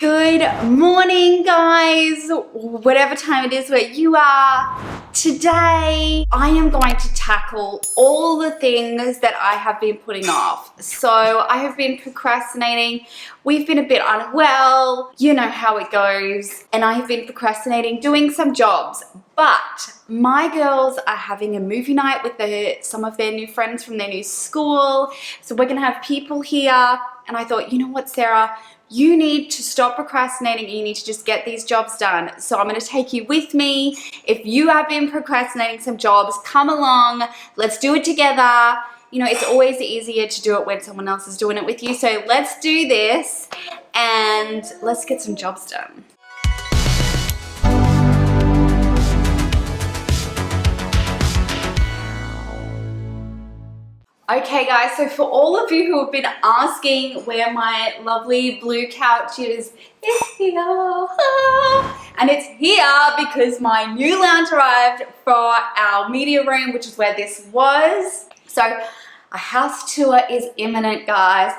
Good morning, guys, whatever time it is where you are. Today, I am going to tackle all the things that I have been putting off. So I have been procrastinating. We've been a bit unwell. You know how it goes. And I have been procrastinating doing some jobs. But my girls are having a movie night with some of their new friends from their new school. So we're going to have people here. And I thought, you know what, Sarah? You need to stop procrastinating. You need to just get these jobs done. So I'm going to take you with me. If you have been procrastinating some jobs, come along. Let's do it together. You know, it's always easier to do it when someone else is doing it with you. So let's do this and let's get some jobs done. Okay guys, so for all of you who have been asking where my lovely blue couch is, it's here. And it's here because my new lounge arrived for our media room, which is where this was. So a house tour is imminent, guys.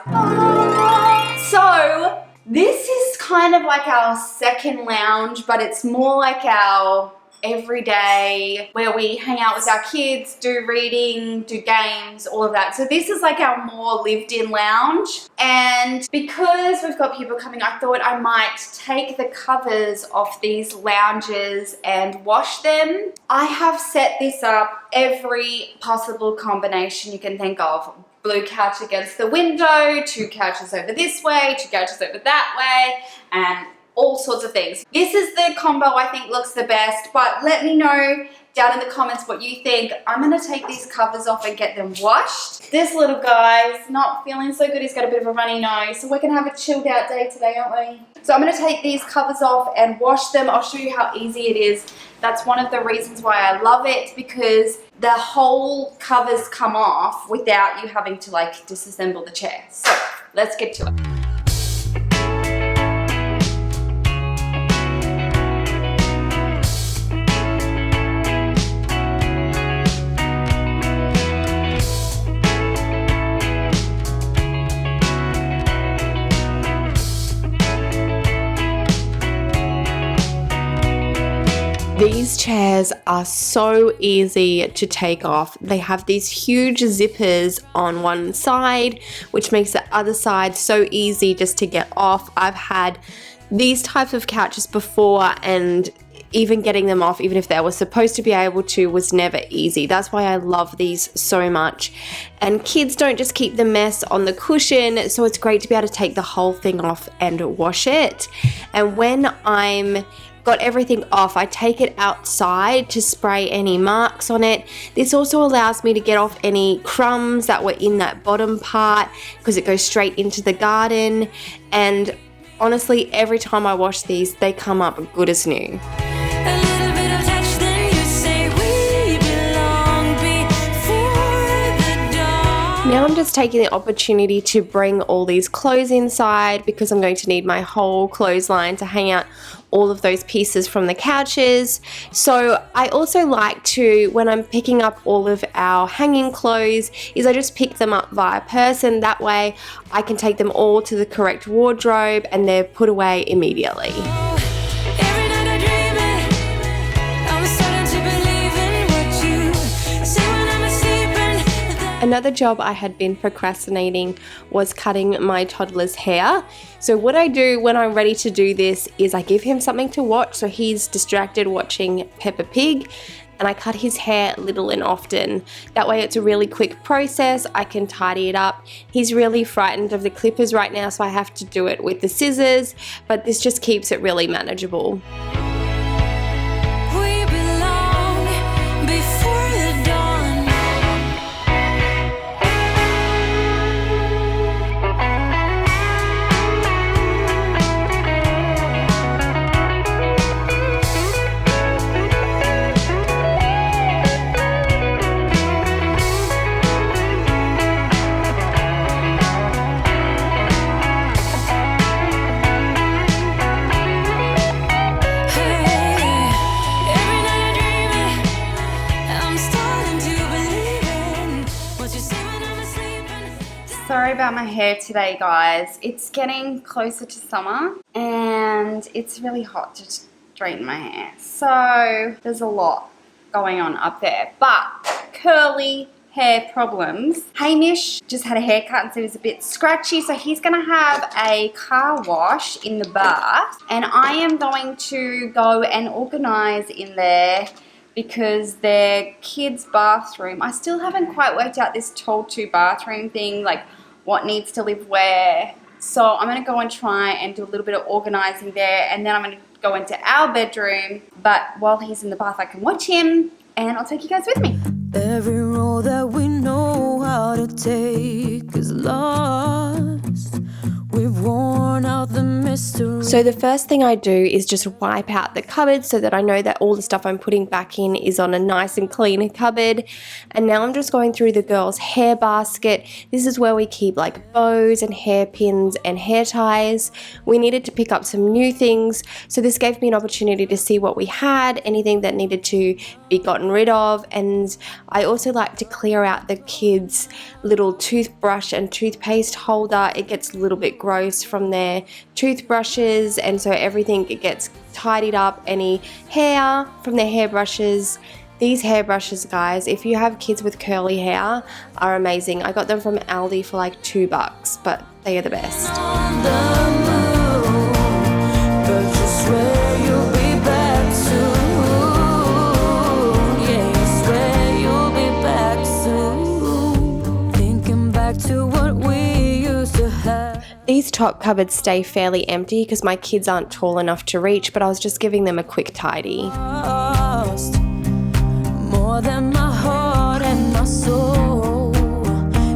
So this is kind of like our second lounge, but it's more like our every day where we hang out with our kids, do reading, do games, all of that. So this is like our more lived-in lounge. And because we've got people coming, I thought I might take the covers off these lounges and wash them. I have set this up every possible combination you can think of. Blue couch against the window, 2 couches over this way, 2 couches over that way, and all sorts of things. This is the combo I think looks the best, but let me know down in the comments what you think. I'm gonna take these covers off and get them washed. This little guy's not feeling so good. He's got a bit of a runny nose, so we're gonna have a chilled out day today, aren't we? So I'm gonna take these covers off and wash them. I'll show you how easy it is. That's one of the reasons why I love it, because the whole covers come off without you having to like disassemble the chair. So let's get to it. These chairs are so easy to take off. They have these huge zippers on one side, which makes the other side so easy just to get off. I've had these types of couches before, and even getting them off, even if they were supposed to be able to, was never easy. That's why I love these so much. And kids don't just keep the mess on the cushion, so it's great to be able to take the whole thing off and wash it. And when I'm got everything off, I take it outside to spray any marks on it. This also allows me to get off any crumbs that were in that bottom part, because it goes straight into the garden. And honestly, every time I wash these, they come up good as new. Now I'm just taking the opportunity to bring all these clothes inside, because I'm going to need my whole clothesline to hang out all of those pieces from the couches. So I also like to, when I'm picking up all of our hanging clothes, is I just pick them up via person. That way I can take them all to the correct wardrobe and they're put away immediately. Another job I had been procrastinating was cutting my toddler's hair. So what I do when I'm ready to do this is I give him something to watch, so he's distracted watching Peppa Pig, and I cut his hair little and often. That way it's a really quick process. I can tidy it up. He's really frightened of the clippers right now, so I have to do it with the scissors, but this just keeps it really manageable. out my hair today, guys. It's getting closer to summer and it's really hot to straighten my hair. So there's a lot going on up there. But curly hair problems. Hamish just had a haircut and so he's a bit scratchy, so he's gonna have a car wash in the bath, and I am going to go and organize in there because their kids' bathroom, I still haven't quite worked out this tall 2 bathroom thing, like what needs to live where. So I'm gonna go and try and do a little bit of organizing there, and then I'm gonna go into our bedroom, but while he's in the bath I can watch him and I'll take you guys with me. Every road that we know how to take is lost. We've worn out the mystery. So the first thing I do is just wipe out the cupboard so that I know that all the stuff I'm putting back in is on a nice and clean cupboard. And now I'm just going through the girls' hair basket. This is where we keep like bows and hairpins and hair ties. We needed to pick up some new things, so this gave me an opportunity to see what we had, anything that needed to be gotten rid of. And I also like to clear out the kids' little toothbrush and toothpaste holder. It gets a little bit gross from their toothbrushes, and so everything, it gets tidied up. Any hair from their hairbrushes. These hairbrushes, guys, if you have kids with curly hair, are amazing. I got them from Aldi for like $2, but they are the best. These top cupboards stay fairly empty because my kids aren't tall enough to reach, but I was just giving them a quick tidy. More than my heart and my soul,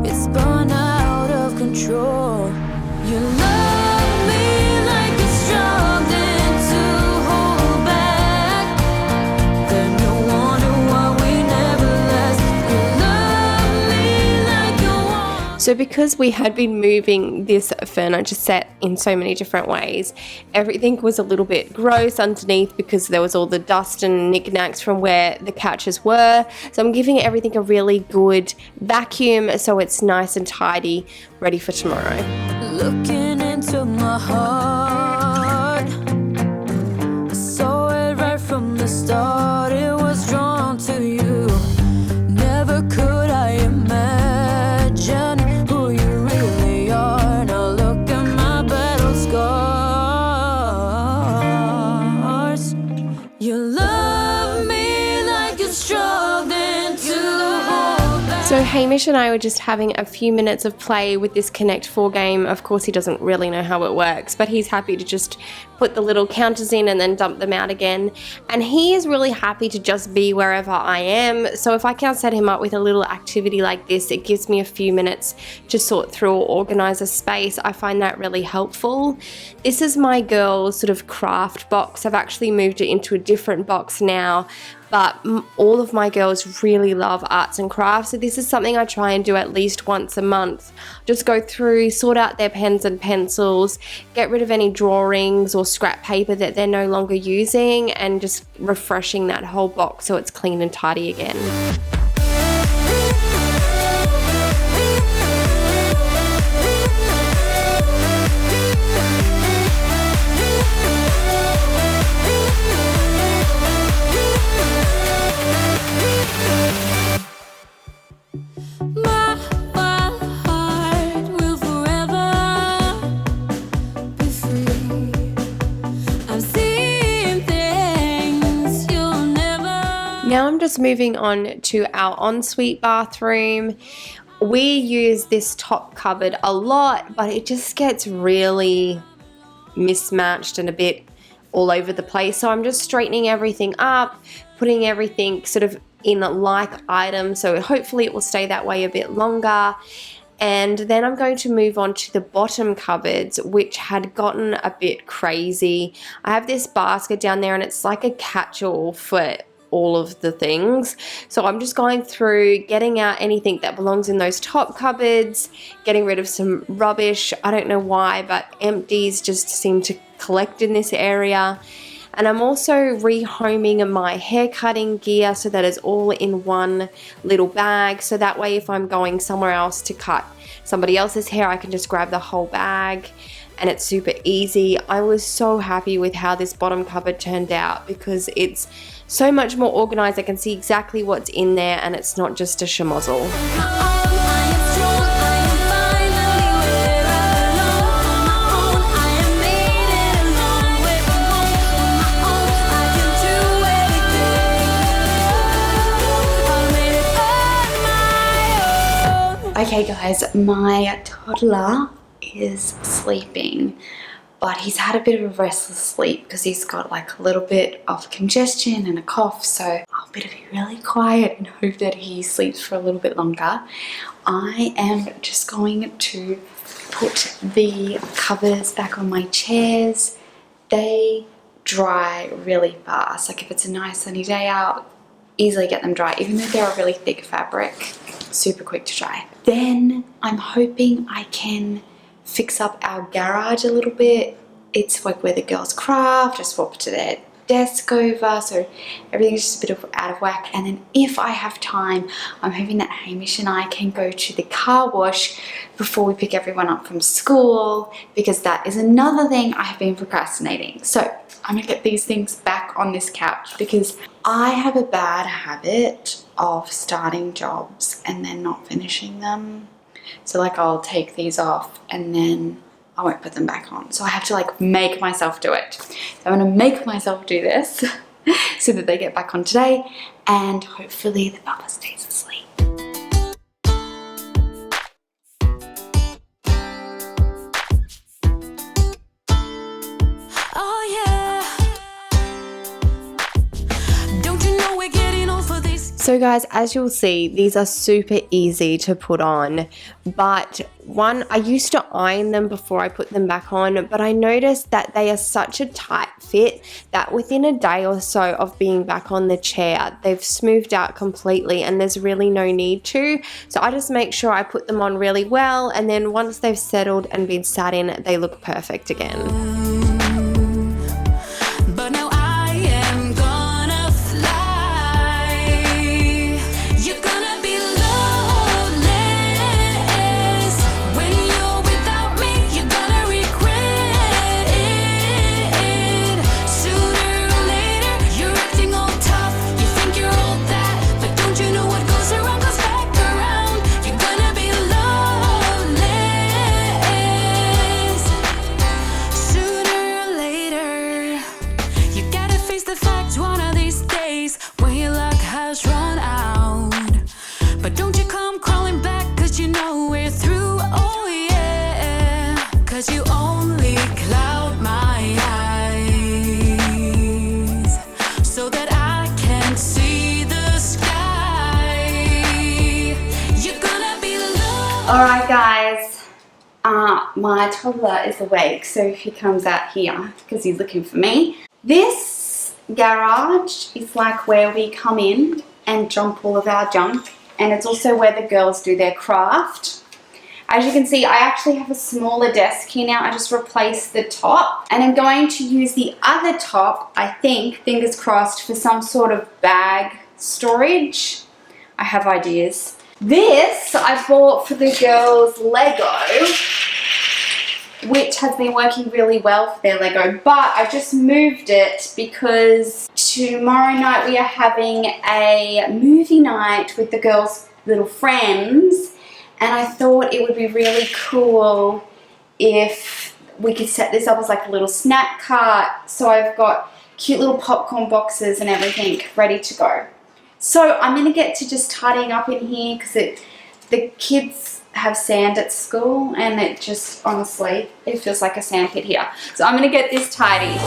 it's spun out of control. You love me like you're struggling to hold back. Then you wonder why we never last. You love me like you want. So because we had been moving this furniture set in so many different ways, everything was a little bit gross underneath because there was all the dust and knickknacks from where the couches were. So I'm giving everything a really good vacuum so it's nice and tidy, ready for tomorrow. Looking into my heart, I saw it right from the start. It was drawn to you. Never could I imagine who you really are. Now look at my battle scars. You love me like you're struggling to hold back. So Hamish and I were just having a few minutes of play with this Connect 4 game. Of course, he doesn't really know how it works, but he's happy to just put the little counters in and then dump them out again. And he is really happy to just be wherever I am. So if I can set him up with a little activity like this, it gives me a few minutes to sort through or organize a space. I find that really helpful. This is my girls' sort of craft box. I've actually moved it into a different box now, but all of my girls really love arts and crafts, so this is something I try and do at least once a month. Just go through, sort out their pens and pencils, get rid of any drawings or scrap paper that they're no longer using, and just refreshing that whole box so it's clean and tidy again. Now I'm just moving on to our ensuite bathroom. We use this top cupboard a lot, but it just gets really mismatched and a bit all over the place. So I'm just straightening everything up, putting everything sort of in like items, so hopefully it will stay that way a bit longer. And then I'm going to move on to the bottom cupboards, which had gotten a bit crazy. I have this basket down there and it's like a catch-all for all of the things. So I'm just going through, getting out anything that belongs in those top cupboards, getting rid of some rubbish. I don't know why, but empties just seem to collect in this area. And I'm also rehoming my hair cutting gear so that it's all in one little bag. So that way if I'm going somewhere else to cut somebody else's hair, I can just grab the whole bag and it's super easy. I was so happy with how this bottom cupboard turned out because it's so much more organized. I can see exactly what's in there and it's not just a schmozzle. Okay guys, my toddler is sleeping, but he's had a bit of a restless sleep because he's got like a little bit of congestion and a cough, so I'll better be really quiet and hope that he sleeps for a little bit longer. I am just going to put the covers back on my chairs. They dry really fast. Like if it's a nice sunny day out, easily get them dry, even though they're a really thick fabric, super quick to dry. Then I'm hoping I can fix up our garage a little bit. It's like where the girls craft, I swapped to their desk over, so everything's just a bit of out of whack. And then if I have time, I'm hoping that Hamish and I can go to the car wash before we pick everyone up from school, because that is another thing I have been procrastinating. So I'm gonna get these things back on this couch because I have a bad habit of starting jobs and then not finishing them. So like I'll take these off and then I won't put them back on. So I have to like make myself do it. So I'm gonna make myself do this so that they get back on today and hopefully the papa stays asleep. So guys, as you'll see, these are super easy to put on, but I used to iron them before I put them back on, but I noticed that they are such a tight fit that within a day or so of being back on the chair, they've smoothed out completely and there's really no need to. So I just make sure I put them on really well, and then once they've settled and been sat in, they look perfect again. Alright guys, my toddler is awake, so he comes out here because he's looking for me. This garage is like where we come in and dump all of our junk, and it's also where the girls do their craft. As you can see, I actually have a smaller desk here now. I just replaced the top, and I'm going to use the other top, I think, fingers crossed, for some sort of bag storage. I have ideas. This I bought for the girls' Lego, which has been working really well for their Lego, but I just moved it because tomorrow night we are having a movie night with the girls' little friends, and I thought it would be really cool if we could set this up as like a little snack cart. So I've got cute little popcorn boxes and everything ready to go. So I'm going to get to just tidying up in here because the kids have sand at school and it just, honestly, it feels like a sand pit here. So I'm going to get this tidy.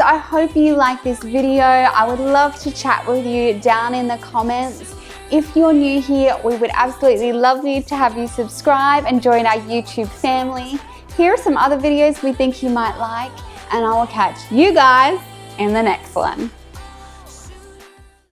I hope you like this video. I would love to chat with you down in the comments. If you're new here, we would absolutely love you to have you subscribe and join our YouTube family. Here are some other videos we think you might like, and I will catch you guys in the next one.